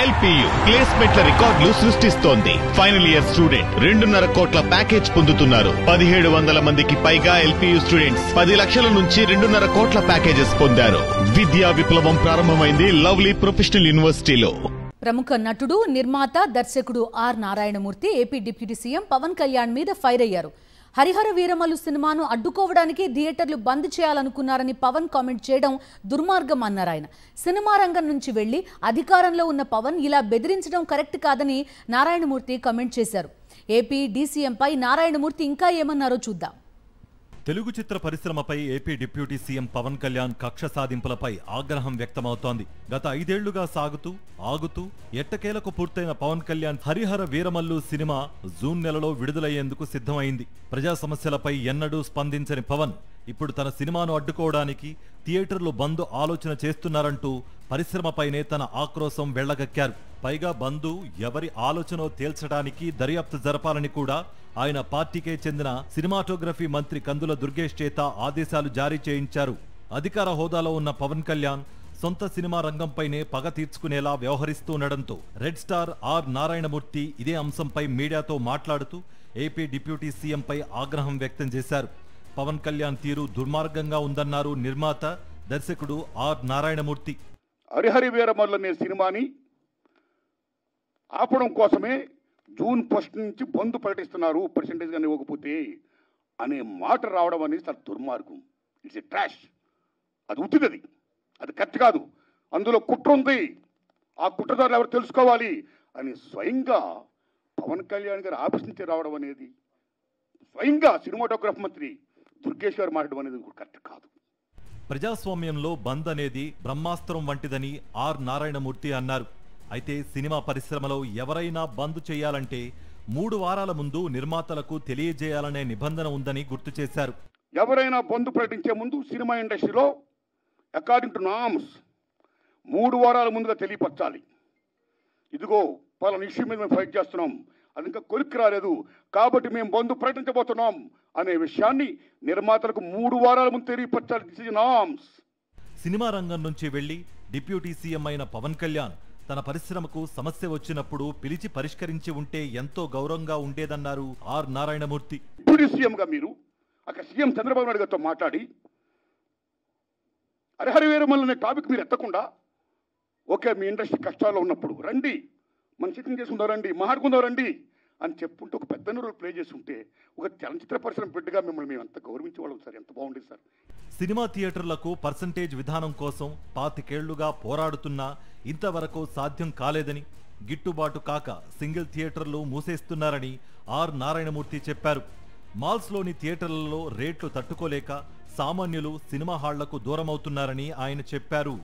LPU ప్లేస్మెంట్ల రికార్డులు సృష్టిస్తోంది. Final year student 2.5 కోట్ల ప్యాకేజ్ పొందుతున్నారు. 1700 మందికి పైగా ఎల్పీయూ స్టూడెంట్స్ 10 లక్షల నుంచి 2.5 కోట్ల ప్యాకేజెస్ పొందారు. విద్యా విప్లవం ప్రారంభమైంది లవ్లీ ప్రొఫెషనల్ యూనివర్సిటీలో. ప్రముఖ నటుడు, నిర్మాత, దర్శకుడు R Narayanamurthy AP deputy CM Pawan Kalyan మీద ఫైర్ అయ్యారు. హరిహర వీరమల్లు సినిమాను అడ్డుకోవడానికి థియేటర్లు బంద్ చేయాలనుకున్నారని పవన్ కామెంట్ చేయడం దుర్మార్గం అన్నారు ఆయన. సినిమా రంగం నుంచి వెళ్లి అధికారంలో ఉన్న పవన్ ఇలా బెదిరించడం కరెక్ట్ కాదని నారాయణమూర్తి కామెంట్ చేశారు. ఏపీ డీసీఎంపై నారాయణమూర్తి ఇంకా ఏమన్నారో చూద్దాం. తెలుగు చిత్ర పరిశ్రమపై AP deputy CM Pawan Kalyan కక్ష సాధింపులపై ఆగ్రహం వ్యక్తమవుతోంది. గత 5 ఏళ్లుగా సాగుతూ ఆగుతూ ఎట్టకేలకు పూర్తయిన పవన్ కళ్యాణ్ హరిహర వీరమల్లు సినిమా జూన్ నెలలో విడుదలయ్యేందుకు సిద్ధమైంది. ప్రజా సమస్యలపై ఎన్నడూ స్పందించని పవన్ ఇప్పుడు తన సినిమాను అడ్డుకోవడానికి థియేటర్లు బంద్ ఆలోచన చేస్తున్నారంటూ పరిశ్రమపైనే తన ఆక్రోశం వెళ్లగక్కారు. పైగా బంద్ ఎవరి ఆలోచనో తేల్చడానికి దర్యాప్తు జరపాలని కూడా ఆయన పార్టీకే చెందిన సినిమాటోగ్రఫీ మంత్రి కందుల దుర్గేష్ చేత ఆదేశాలు జారీ చేయించారు. అధికార హోదాలో ఉన్న పవన్ కళ్యాణ్ సొంత సినిమా రంగంపైనే పగ తీర్చుకునేలా వ్యవహరిస్తుండటంతో రెడ్ స్టార్ ఆర్ నారాయణమూర్తి ఇదే అంశంపై మీడియాతో మాట్లాడుతూ ఏపీ డిప్యూటీ సీఎంపై ఆగ్రహం వ్యక్తం చేశారు. పవన్ కళ్యాణ్ తీరు దుర్మార్గంగా ఉందన్నారు నిర్మాత, దర్శకుడు ఆర్ నారాయణమూర్తి. హరిహర వీరమల్లు అనే సినిమాని ఆపడం కోసమే జూన్ 1 నుంచి బంద్ ప్రకటిస్తున్నారు, పర్సెంటేజ్ కానీ ఇవ్వకపోతే అనే మాట రావడం అనేది చాలా దుర్మార్గం. It's a trash. అది ఉత్తిది, అది కరెక్ట్ కాదు. అందులో కుట్ర ఉంది. ఆ కుట్రదారులు ఎవరు తెలుసుకోవాలి అని స్వయంగా పవన్ కళ్యాణ్ గారు ఆఫీస్ నుంచి రావడం అనేది, స్వయంగా సినిమాటోగ్రఫీ మంత్రి దుర్గేష్ గారు మాట్లాడడం అనేది కరెక్ట్ కాదు. ప్రజాస్వామ్యంలో బంద్ అనేది బ్రహ్మాస్త్రం వంటిదని ఆర్ నారాయణమూర్తి అన్నారు. అయితే సినిమా పరిశ్రమలో ఎవరైనా బంద్ చేయాలంటే 3 వారాల ముందు నిర్మాతలకు తెలియజేయాలనే నిబంధన ఉందని గుర్తు చేశారు. ఎవరైనా బంద్ ప్రకటించే ముందు సినిమా ఇండస్ట్రీలో అకార్డింగ్ టు నామ్స్ 3 వారాల ముందుగా తెలియపరచాలి. ఇదిగో పలానా ఇష్యూ మీద మేము ఫైట్ చేస్తున్నాం, అది ఇంకా కొలిక్కి రాలేదు కాబట్టి మేము బంద్ ప్రకటించబోతున్నాం అనే విషయాన్ని నిర్మాతలకు 3 వారాల ముందు తెలియపరచాలి. This is norms. సినిమా రంగం నుంచి వెళ్లి డిప్యూటీ సీఎం అయిన పవన్ కళ్యాణ్ తన పరిశ్రమకు సమస్య వచ్చినప్పుడు పిలిచి పరిష్కరించి ఉంటే ఎంతో గౌరవంగా ఉండేదన్నారు ఆర్ నారాయణమూర్తి. డిప్యూటీ సీఎంగా మీరు అక్కడ సీఎం చంద్రబాబు నాయుడు గారితో మాట్లాడి హరిహర వీరమల్లు అనే టాపిక్ మీరు ఎత్తకుండా, ఓకే మీ ఇండస్ట్రీ కష్టాల్లో ఉన్నప్పుడు రండి, మనం సిట్టింగ్ చేసుకుందాం రండి, మాట్లాడుకుందాం రండి అని చెప్పుకుంటూ ఒక పెద్ద రోల్ ప్లే చేస్తుంటే ఒక చలనచిత్ర పరిశ్రమ బిడ్డగా మిమ్మల్ని మేము ఎంత గౌరవించేవాళ్ళం సార్. ఎంత బాగుండేది సార్. సినిమా థియేటర్లకు పర్సంటేజ్ విధానం కోసం 25 ఏళ్లుగా పోరాడుతున్నా ఇంతవరకు సాధ్యం కాలేదని, గిట్టుబాటు కాక సింగిల్ థియేటర్లు మూసేస్తున్నారని ఆర్ నారాయణమూర్తి చెప్పారు. మాల్స్లోని థియేటర్లలో రేట్లు తట్టుకోలేక సామాన్యులు సినిమా హాళ్లకు దూరమవుతున్నారని ఆయన చెప్పారు.